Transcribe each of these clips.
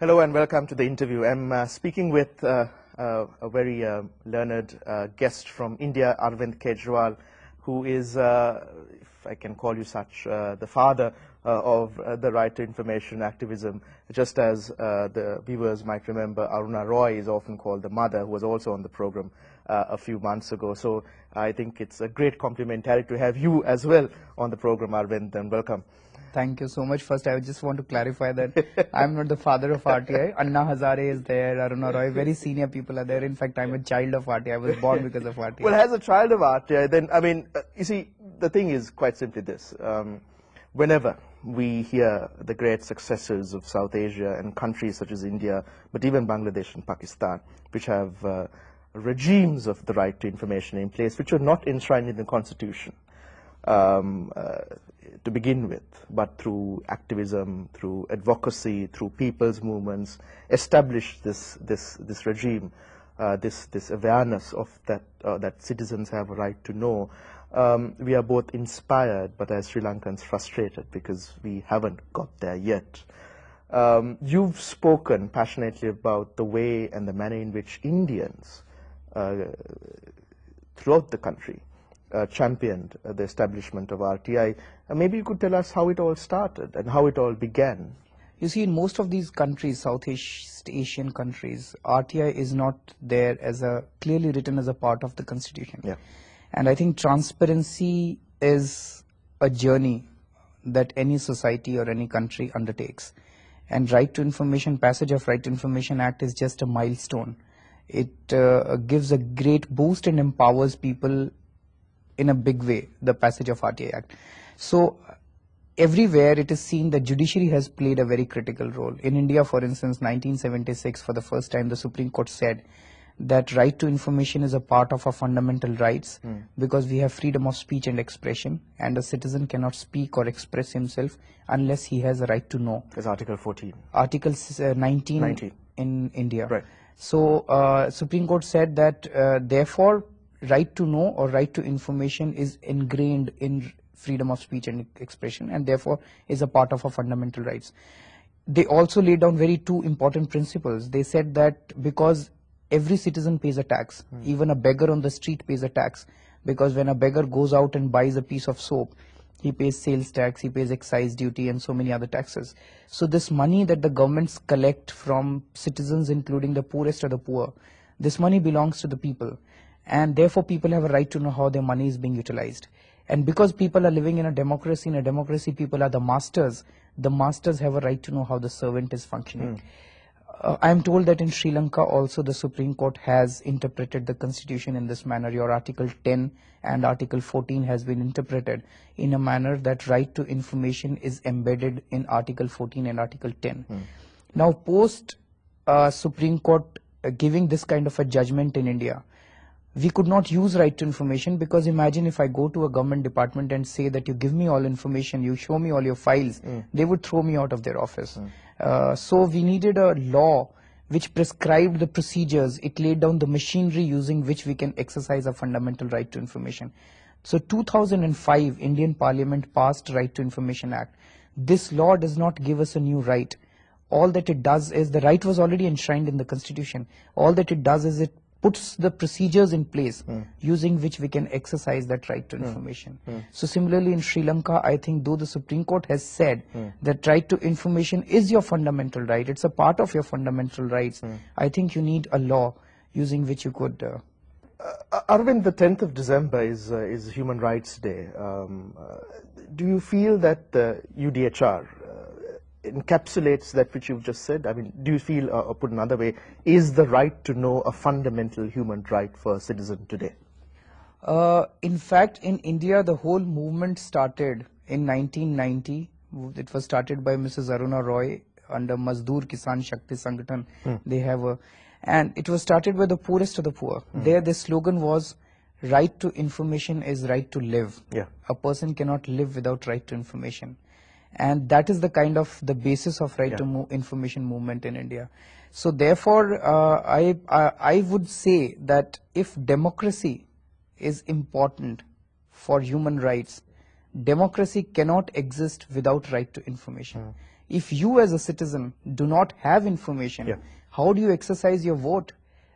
Hello and welcome to the interview. I'm speaking with a very learned guest from India, Arvind Kejriwal, who is, if I can call you such, the father of the right to information activism, just as the viewers might remember, Aruna Roy is often called the mother, who was also on the program a few months ago. So I think it's a great complementarity to have you as well on the program, Arvind, and welcome. Thank you so much. First, I just want to clarify that I'm not the father of RTI. Anna Hazare is there, Aruna Roy, very senior people are there. In fact, I'm a child of RTI. I was born because of RTI. Well, as a child of RTI, then, I mean, you see, the thing is quite simply this. Whenever we hear the great successes of South Asia and countries such as India, but even Bangladesh and Pakistan, which have regimes of the right to information in place, which are not enshrined in the Constitution, to begin with, but through activism, through advocacy, through people's movements, establish this regime, this awareness of that citizens have a right to know. We are both inspired, but as Sri Lankans frustrated because we haven't got there yet. You've spoken passionately about the way and the manner in which Indians throughout the country championed the establishment of RTI. Maybe you could tell us how it all started and how it all began. You see, in most of these countries, Southeast Asian countries, RTI is not there as a clearly written as a part of the Constitution. Yeah. And I think transparency is a journey that any society or any country undertakes. And Right to Information, passage of Right to Information Act is just a milestone. It gives a great boost and empowers people in a big way, the passage of RTI Act. So everywhere it is seen that judiciary has played a very critical role. In India, for instance, 1976, for the first time, the Supreme Court said that right to information is a part of our fundamental rights because we have freedom of speech and expression, and a citizen cannot speak or express himself unless he has a right to know. It's Article 14. Article 19 in India. Right. So Supreme Court said that therefore right to know or right to information is ingrained in freedom of speech and expression, and therefore is a part of our fundamental rights. They also laid down two important principles. They said that because every citizen pays a tax, even a beggar on the street pays a tax, because when a beggar goes out and buys a piece of soap, he pays sales tax, he pays excise duty and so many other taxes. So this money that the governments collect from citizens, including the poorest of the poor, this money belongs to the people. And therefore people have a right to know how their money is being utilized. And because people are living in a democracy people are the masters have a right to know how the servant is functioning. I am told that in Sri Lanka also the Supreme Court has interpreted the Constitution in this manner. Your Article 10 and Article 14 has been interpreted in a manner that right to information is embedded in Article 14 and Article 10. Now post Supreme Court giving this kind of a judgment in India, we could not use right to information, because imagine if I go to a government department and say that you give me all information, you show me all your files, they would throw me out of their office. So we needed a law which prescribed the procedures. It laid down the machinery using which we can exercise a fundamental right to information. So 2005, Indian Parliament passed Right to Information Act. This law does not give us a new right. All that it does is, the right was already enshrined in the Constitution. All that it does is it puts the procedures in place using which we can exercise that right to information. So similarly in Sri Lanka, I think though the Supreme Court has said that right to information is your fundamental right, it's a part of your fundamental rights, I think you need a law using which you could... Arvind, the 10th of December is Human Rights Day. Do you feel that the UDHR encapsulates that which you've just said? I mean, do you feel, or put another way, is the right to know a fundamental human right for a citizen today? In fact, in India, the whole movement started in 1990. It was started by Mrs. Aruna Roy under Mazdoor Kisan Shakti Sangathan. They have and it was started by the poorest of the poor. There, the slogan was, right to information is right to live. Yeah. A person cannot live without right to information. And that is the kind of the basis of right to information movement in India. So therefore, I would say that if democracy is important for human rights, democracy cannot exist without right to information. If you as a citizen do not have information, how do you exercise your vote?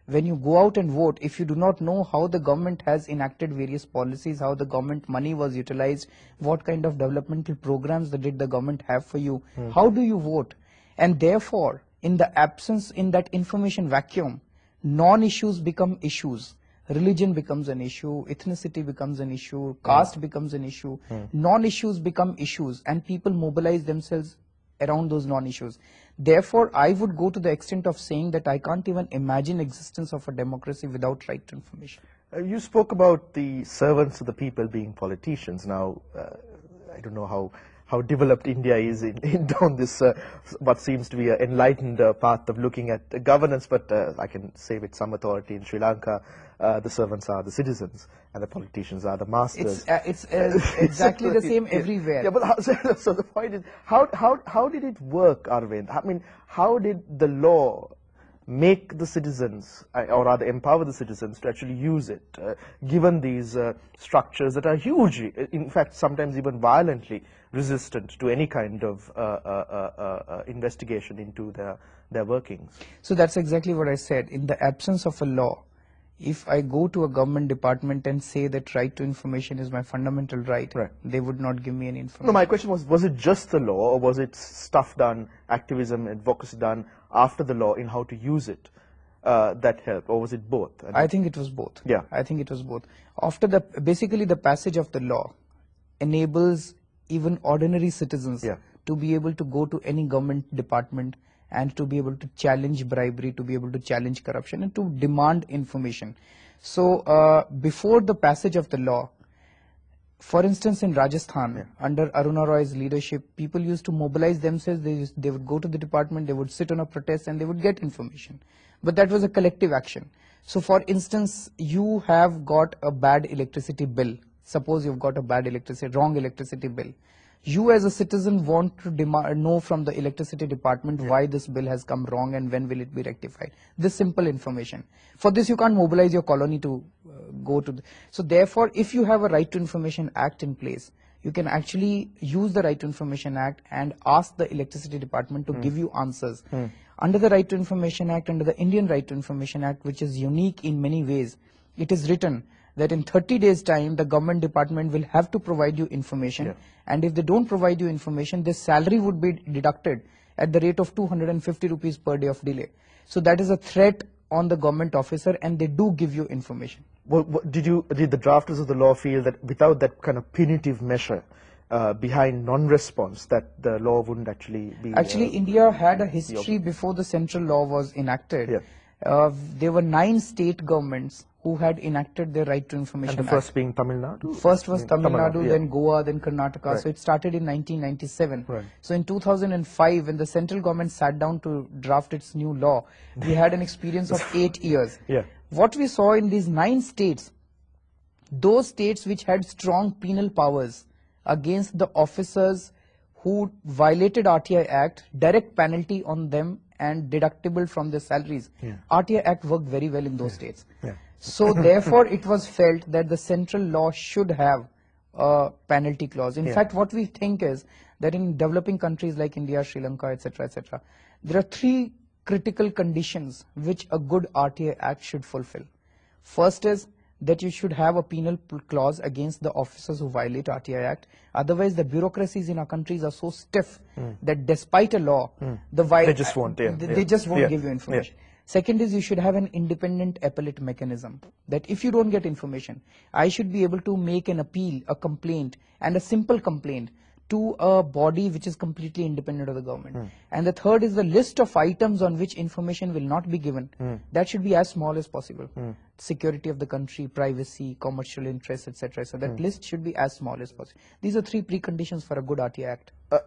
When you go out and vote, if you do not know how the government has enacted various policies, how the government money was utilized, what kind of developmental programs did the government have for you, how do you vote? And therefore, in the absence, in that information vacuum, non-issues become issues. Religion becomes an issue, ethnicity becomes an issue, caste becomes an issue, non-issues become issues, and people mobilize themselves around those non-issues. Therefore, I would go to the extent of saying that I can't even imagine existence of a democracy without right to information. You spoke about the servants of the people being politicians. Now, I don't know how developed India is in down this what seems to be an enlightened path of looking at governance, but I can say with some authority in Sri Lanka, the servants are the citizens and the politicians are the masters. It's exactly the same everywhere. Yeah, but so the point is, how did it work, Arvind? I mean, how did the law make the citizens, or rather empower the citizens to actually use it, given these structures that are hugely, in fact, sometimes even violently resistant to any kind of investigation into their workings? So that's exactly what I said. In the absence of a law, if I go to a government department and say that right to information is my fundamental right, they would not give me any information. No, my question was it just the law, or was it stuff done, activism, advocacy done after the law in how to use it that helped, or was it both? I think it was both. Yeah. I think it was both. After basically the passage of the law enables even ordinary citizens to be able to go to any government department and to be able to challenge bribery, to be able to challenge corruption, and to demand information. So before the passage of the law, for instance, in Rajasthan, under Aruna Roy's leadership, people used to mobilize themselves. They would go to the department, they would sit on a protest, and they would get information. But that was a collective action. So for instance, you have got a bad electricity bill. Suppose you've got a wrong electricity bill. You as a citizen want to know from the electricity department why this bill has come wrong and when will it be rectified. This simple information. For this you can't mobilize your colony to go to. So therefore, if you have a Right to Information Act in place, you can actually use the Right to Information Act and ask the electricity department to give you answers. Under the Right to Information Act, under the Indian Right to Information Act, which is unique in many ways, it is written that in 30 days time the government department will have to provide you information, and if they don't provide you information, their salary would be deducted at the rate of 250 rupees per day of delay. So that is a threat on the government officer, and they do give you information. Well, did the drafters of the law feel that without that kind of punitive measure behind non-response, that the law wouldn't actually be... Actually, India had a history before the central law was enacted. There were 9 state governments who had enacted their Right to Information Act. And the first being Tamil Nadu? First was Tamil Nadu, then Goa, then Karnataka. So it started in 1997. So in 2005, when the central government sat down to draft its new law, we had an experience of 8 years. What we saw in these 9 states, those states which had strong penal powers against the officers who violated RTI Act, direct penalty on them and deductible from their salaries. RTI Act worked very well in those states. So therefore it was felt that the central law should have a penalty clause. In fact, what we think is that in developing countries like India, Sri Lanka, etc., there are 3 critical conditions which a good RTI Act should fulfill. First is that you should have a penal clause against the officers who violate RTI Act. Otherwise, the bureaucracies in our countries are so stiff that despite a law, they just won't, they just won't give you information. Second is you should have an independent appellate mechanism, that if you don't get information, I should be able to make an appeal, a complaint, and a simple complaint to a body which is completely independent of the government. And the third is the list of items on which information will not be given. That should be as small as possible. Security of the country, privacy, commercial interests, etc. So that list should be as small as possible. These are 3 preconditions for a good RTI Act.